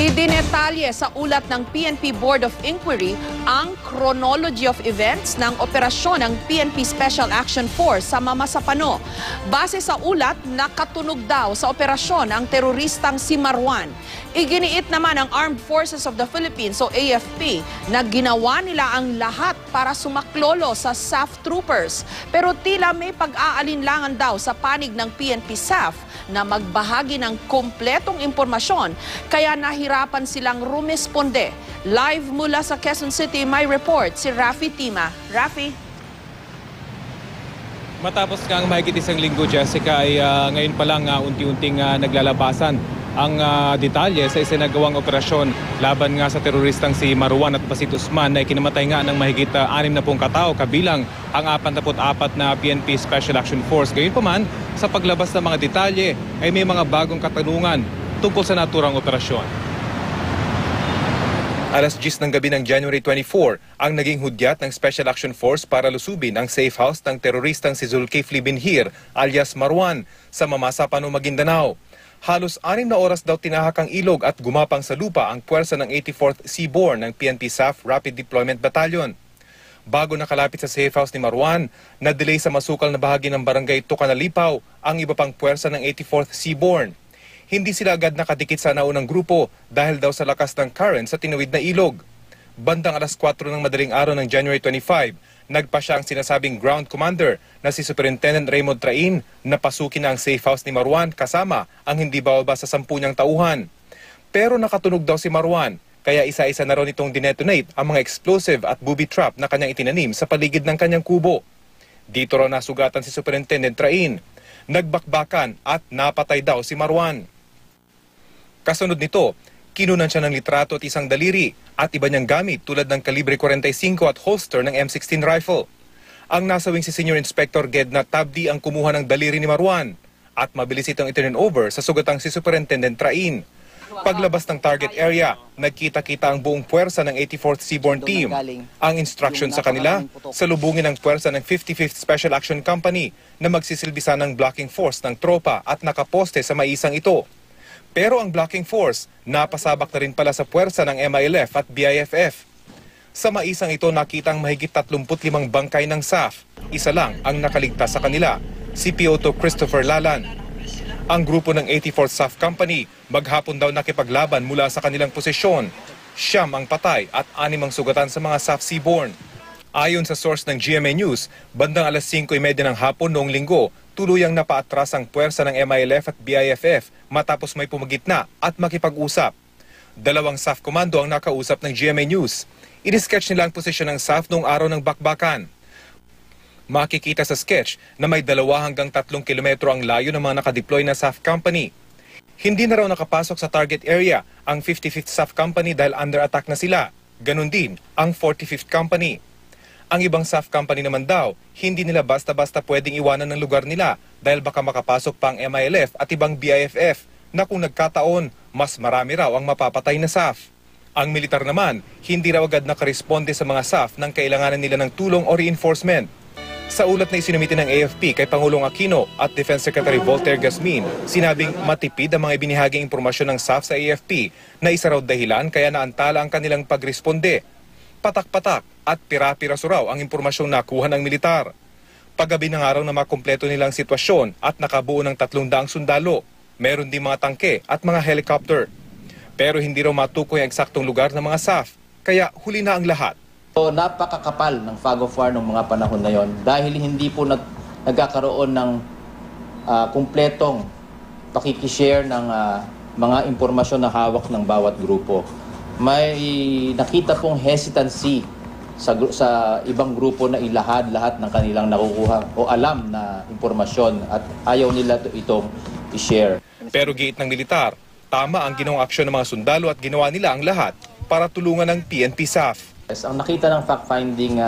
Idinetalye sa ulat ng PNP Board of Inquiry ang chronology of events ng operasyon ng PNP Special Action Force sa Mamasapano. Base sa ulat, nakatunog daw sa operasyon ang teroristang si Marwan. Iginiit naman ng Armed Forces of the Philippines o AFP na ginawa nila ang lahat para sumaklolo sa SAF troopers. Pero tila may pag-aalinlangan daw sa panig ng PNP SAF na magbahagi ng kompletong impormasyon, kaya nahirapan silang rumesponde. Live mula sa Quezon City, may report si Rafi Tima. Rafi? Matapos nga ang mahigit isang linggo, Jessica, ay ngayon pa lang unti-unting naglalabasan ang detalye sa isinagawang operasyon laban nga sa teroristang si Marwan at Basit Usman na ikinamatay nga ng mahigit 60 katao kabilang ang 44 na PNP Special Action Force. Gayunpaman, sa paglabas ng mga detalye ay may mga bagong katanungan tungkol sa naturang operasyon. Alas 10 ng gabi ng January 24, ang naging hudyat ng Special Action Force para lusubin ang safe house ng teroristang si Zulkifli Binhir alias Marwan sa Mamasapano, Maguindanao. Halos 6 na oras daw tinahak ang ilog at gumapang sa lupa ang puwersa ng 84th Seaborne ng PNP SAF Rapid Deployment Battalion. Bago nakalapit sa safe house ni Marwan, na-delay sa masukal na bahagi ng barangay Tucanalipaw ang iba pang puwersa ng 84th Seaborne. Hindi sila agad nakadikit sa naunang grupo dahil daw sa lakas ng current sa tinawid na ilog. Bandang alas 4 ng madaling araw ng January 25, nagpa siya ang sinasabing ground commander na si Superintendent Raymond Train na pasukin na ang safe house ni Marwan kasama ang hindi bababa sa 10 niyang tauhan. Pero nakatunog daw si Marwan, kaya isa-isa na raw nitong dinetonate ang mga explosive at booby trap na kanyang itinanim sa paligid ng kanyang kubo. Dito raw nasugatan si Superintendent Train. Nagbakbakan at napatay daw si Marwan. Kasunod nito, kinunan siya ng litrato at isang daliri at iba niyang gamit tulad ng kalibre 45 at holster ng M16 rifle. Ang nasawing si Senior Inspector Gedna Tabdi ang kumuha ng daliri ni Marwan at mabilis itong iturn over sa sugatang si Superintendent Train. Paglabas ng target area, nagkita-kita ang buong puwersa ng 84th Seaborne Team. Ang instruction sa kanila, salubungin ang puwersa ng 55th Special Action Company na magsisilbisa ng blocking force ng tropa at nakaposte sa maisang ito. Pero ang blocking force, napasabak na rin pala sa puwersa ng MILF at BIFF. Sa maisang ito nakitang mahigit 35 bangkay ng SAF. Isa lang ang nakaligtas sa kanila, si Piotr Christopher Lalan. Ang grupo ng 84th SAF Company maghapon daw nakipaglaban mula sa kanilang posisyon. 9 ang patay at 6 ang sugatan sa mga SAF Seaborne. Ayon sa source ng GMA News, bandang alas 5:30 ng hapon noong linggo, tuluyang napaatras ang puwersa ng MILF at BIFF matapos may pumagitna at makipag-usap. 2 SAF komando ang nakausap ng GMA News. I-sketch nila ang posisyon ng SAF noong araw ng bakbakan. Makikita sa sketch na may 2 hanggang 3 kilometro ang layo ng mga nakadeploy na SAF company. Hindi na raw nakapasok sa target area ang 55th SAF Company dahil under attack na sila. Ganon din ang 45th Company. Ang ibang SAF Company naman daw, hindi nila basta-basta pwedeng iwanan ng lugar nila dahil baka makapasok pa ang MILF at ibang BIFF na kung nagkataon, mas marami raw ang mapapatay na SAF. Ang militar naman, hindi raw agad nakaresponde sa mga SAF nang kailanganan nila ng tulong o reinforcement. Sa ulat na isinumiti ng AFP kay Pangulong Aquino at Defense Secretary Voltaire Gasmin, sinabing matipid ang mga ibinahaging impormasyon ng SAF sa AFP na isa raw dahilan kaya naantala ang kanilang pagresponde. Patak-patak at pira-piraso raw ang impormasyong nakuha ng militar. Paggabi ng araw na makumpleto nilang sitwasyon at nakabuo ng 300 sundalo, meron din mga tangke at mga helicopter. Pero hindi raw matukoy ang eksaktong lugar ng mga SAF, kaya huli na ang lahat. So, napakakapal ng fog of war ng mga panahon na yon dahil hindi po nagkakaroon ng kumpletong pakikishare ng mga impormasyon na hawak ng bawat grupo. May nakita pong hesitancy sa ibang grupo na ilahad lahat ng kanilang nakukuha o alam na impormasyon at ayaw nila itong i-share. Pero giit ng militar, tama ang ginawang aksyon ng mga sundalo at ginawa nila ang lahat para tulungan ng PNP SAF. Ang nakita ng fact-finding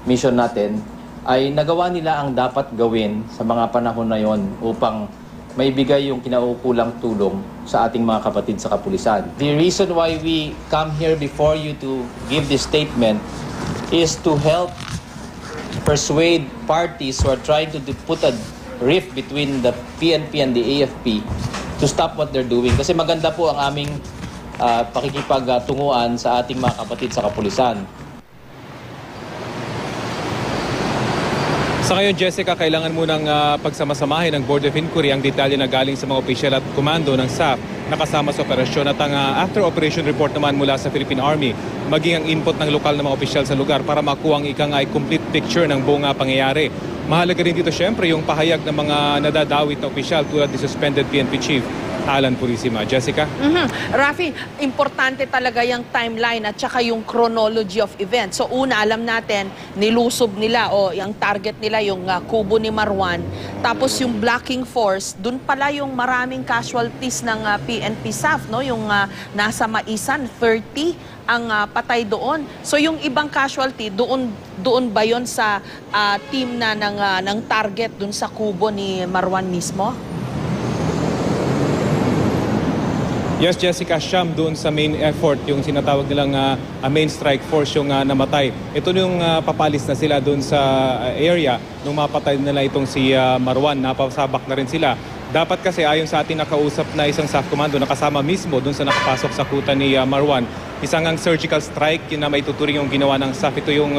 mission natin ay nagawa nila ang dapat gawin sa mga panahon na yon upang maibigay yung kinaukulang tulong sa ating mga kapatid sa kapulisan. The reason why we come here before you to give this statement is to help persuade parties who are trying to put a rift between the PNP and the AFP to stop what they're doing. Kasi maganda po ang aming pakikipagtunguan sa ating mga kapatid sa kapulisan. Sa ngayon, Jessica, kailangan munang pagsamasamahin ng Board of Inquiry ang detalye na galing sa mga opisyal at komando ng SAF na kasama sa operasyon at ang after-operation report naman mula sa Philippine Army, maging ang input ng lokal na mga opisyal sa lugar para makuha ang complete picture ng buong pangyayari. Mahalaga rin dito syempre yung pahayag ng mga nadadawit na opisyal tulad ni suspended PNP Chief Alan Purisima. Jessica? Rafi, importante talaga yung timeline at saka yung chronology of events. So una, alam natin, nilusob nila o yung target nila yung kubo ni Marwan. Tapos yung blocking force, dun pala yung maraming casualties ng PNP SAF, no? Yung nasa Maisan, 30 ang patay doon. So yung ibang casualty, doon ba yon sa team na ng target dun sa kubo ni Marwan mismo? Yes, Jessica, siyam doon sa main effort, yung sinatawag nilang main strike force yung namatay. Ito yung papalis na sila doon sa area nung mapatay nila itong si Marwan. Napasabak na rin sila. Dapat kasi ayon sa ating nakausap na isang SAF commando na kasama mismo doon sa nakapasok sa kuta ni Marwan, isang surgical strike yun na may tuturing yung ginawa ng SAF. Ito yung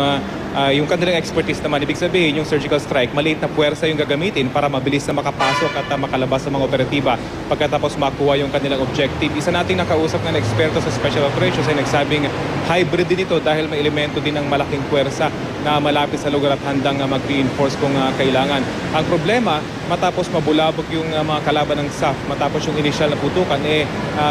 kanilang expertise naman. Ibig sabihin yung surgical strike, maliit na puwersa yung gagamitin para mabilis na makapasok at makalabas sa mga operatiba pagkatapos makuha yung kanilang objective. Isa nating nakausap na eksperto sa special operations ay nagsabing hybrid din ito dahil may elemento din ng malaking puwersa na malapit sa lugar at handang mag-reinforce kung kailangan. Ang problema, matapos mabulabog yung mga kalaban ng SAF, matapos yung initial na putukan,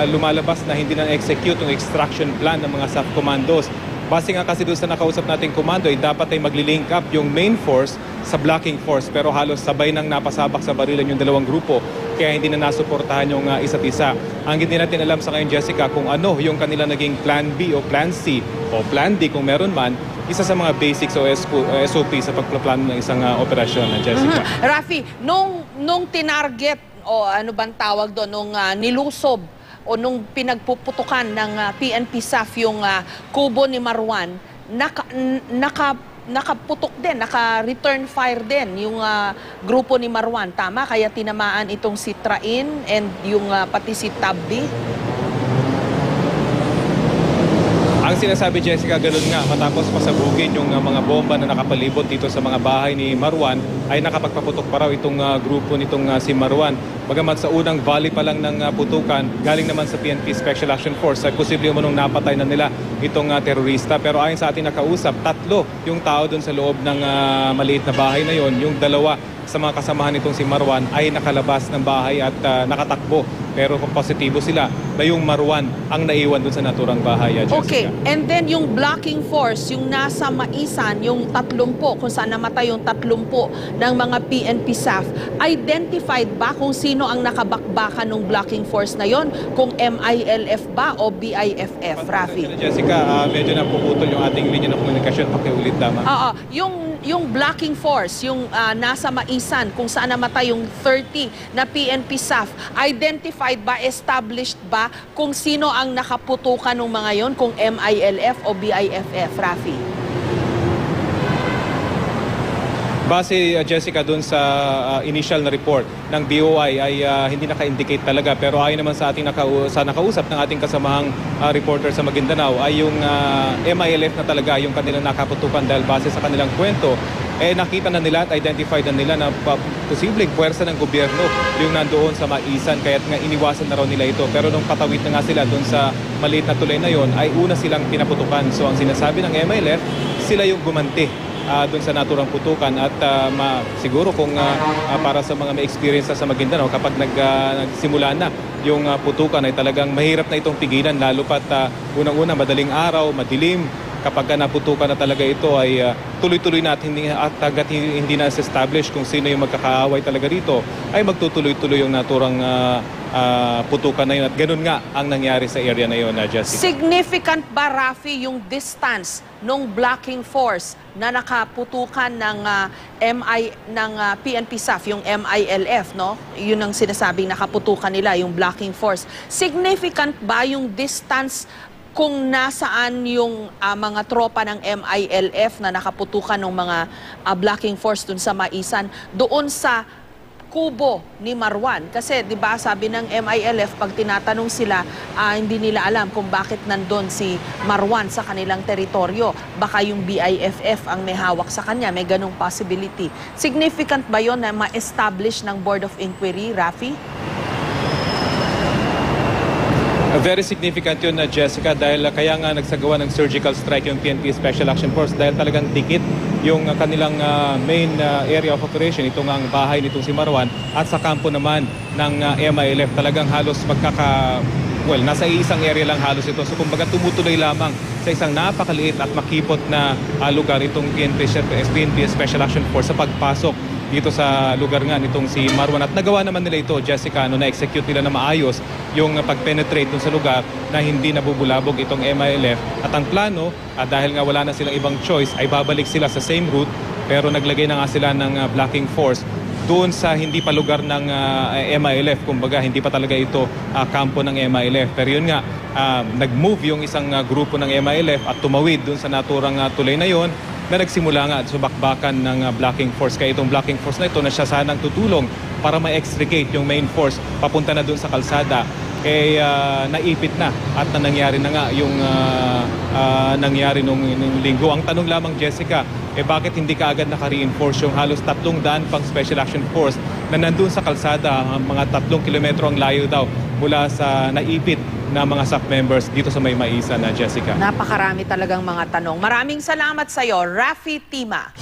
lumalabas na hindi na execute yung extraction plan ng mga SAF commandos. Base nga kasi doon sa nakausap nating komando ay dapat ay magli-link up yung main force sa blocking force pero halos sabay nang napasabak sa barilan yung dalawang grupo kaya hindi na nasuportahan yung isa't isa. Ang hindi natin alam sa ngayon, Jessica, kung ano yung kanila naging plan B o plan C o plan D kung meron man, isa sa mga basics o SOP sa pagpaplano ng isang operasyon, Jessica. Rafi, nung tinarget o ano bang tawag doon, nung nilusob o nung pinagpuputukan ng PNP SAF yung kubo ni Marwan, nakaputok din, naka-return fire din yung grupo ni Marwan. Tama? Kaya tinamaan itong si Train and yung pati si Tabby. Ang sinasabi, Jessica, ganun nga, matapos pasabugin yung mga bomba na nakapalibot dito sa mga bahay ni Marwan, ay nakapagpaputok pa raw itong grupo nitong si Marwan. Bagamat sa unang volley pa lang ng putukan, galing naman sa PNP Special Action Force, ay posible manong napatay na nila itong terorista. Pero ayon sa ating nakausap, 3 yung tao doon sa loob ng maliit na bahay na yon. Yung 2 sa mga kasamahan nitong si Marwan ay nakalabas ng bahay at nakatakbo. Pero kung positibo sila na yung Marwan ang naiwan doon sa naturang bahay, Jessica. Okay, and then yung blocking force, yung nasa Maisan, yung 30, kung saan namatay yung 30 ng mga PNP SAF, identified ba kung sino ang nakabakbakan ng blocking force na yon? Kung MILF ba o BIFF, Rafi? Jessica, medyo napuputol yung ating linya ng komunikasyon. Pakiulit, tama? Oo, yung blocking force, yung nasa Maisan, kung saan namatay yung 30 na PNP SAF, identified ba, established ba kung sino ang nakaputukan ng mga yon, kung MILF o BIFF, Rafi? Base, Jessica, dun sa initial na report ng BOI ay hindi naka-indicate talaga. Pero ayon naman sa ating nakausap ng ating kasamahang reporter sa Maguindanao ay yung MILF na talaga yung kanilang nakaputukan dahil base sa kanilang kwento, nakita na nila at identified na nila na posibleng puwersa ng gobyerno yung nandoon sa Maisan kaya't nga iniwasan na raw nila ito. Pero nung patawid na nga sila dun sa maliit na tulay na yon ay una silang pinaputukan. So ang sinasabi ng MILF, sila yung gumanti doon sa naturang putukan at siguro kung para sa mga may experience sa Maguindanao kapag nagsimula na yung putukan ay talagang mahirap na itong pigilan lalo pat unang-una madaling araw, madilim. Kapag naputukan na talaga ito ay tuloy-tuloy na at hindi na establish kung sino yung magkakaaway talaga rito ay magtutuloy-tuloy yung naturang putukan na yun at ganun nga ang nangyari sa area na yun, Jessica. Significant ba, Rafi, yung distance nung blocking force na nakaputukan ng PNP SAF, yung MILF, no? Yun ang sinasabing nakaputukan nila, yung blocking force. Significant ba yung distance kung nasaan yung mga tropa ng MILF na nakaputukan ng mga blocking force dun sa Maisan, doon sa kubo ni Marwan. Kasi 'di ba sabi ng MILF pag tinatanong sila, hindi nila alam kung bakit nandun si Marwan sa kanilang teritoryo. Baka yung BIFF ang may hawak sa kanya, may ganung possibility. Significant ba 'yon na ma-establish ng Board of Inquiry, Rafi? Very significant yun, Jessica, dahil kaya nga nagsagawa ng surgical strike yung PNP Special Action Force dahil talagang dikit yung kanilang main area of operation. Ito nga ang bahay nitong si Marwan at sa kampo naman ng MILF. Talagang halos nasa isang area lang halos ito. So kumbaga tumutuloy lamang sa isang napakaliit at makipot na lugar itong PNP Special Action Force sa pagpasok dito sa lugar nga nitong si Marwan. At nagawa naman nila ito, Jessica, na-execute nila na maayos yung pag-penetrate dun sa lugar na hindi nabubulabog itong MILF. At ang plano, dahil nga wala na silang ibang choice, ay babalik sila sa same route, pero naglagay na nga sila ng blocking force doon sa hindi pa lugar ng MILF. Kumbaga, hindi pa talaga ito kampo ng MILF. Pero yun nga, nag-move yung isang grupo ng MILF at tumawid doon sa naturang tulay na yon na nagsimula nga at subakbakan ng blocking force. Kaya itong blocking force na ito na siya sanang tutulong para ma-extricate yung main force papunta na doon sa kalsada. Naipit na at nangyari na nga yung nangyari nung linggo. Ang tanong lamang, Jessica, bakit hindi kaagad naka-reinforce yung halos 300 pang Special Action Force na nandun sa kalsada, mga 3 kilometro ang layo daw mula sa naipit na mga SAF members dito sa May Maisa na, Jessica. Napakarami talagang mga tanong. Maraming salamat sa iyo, Rafi Tima.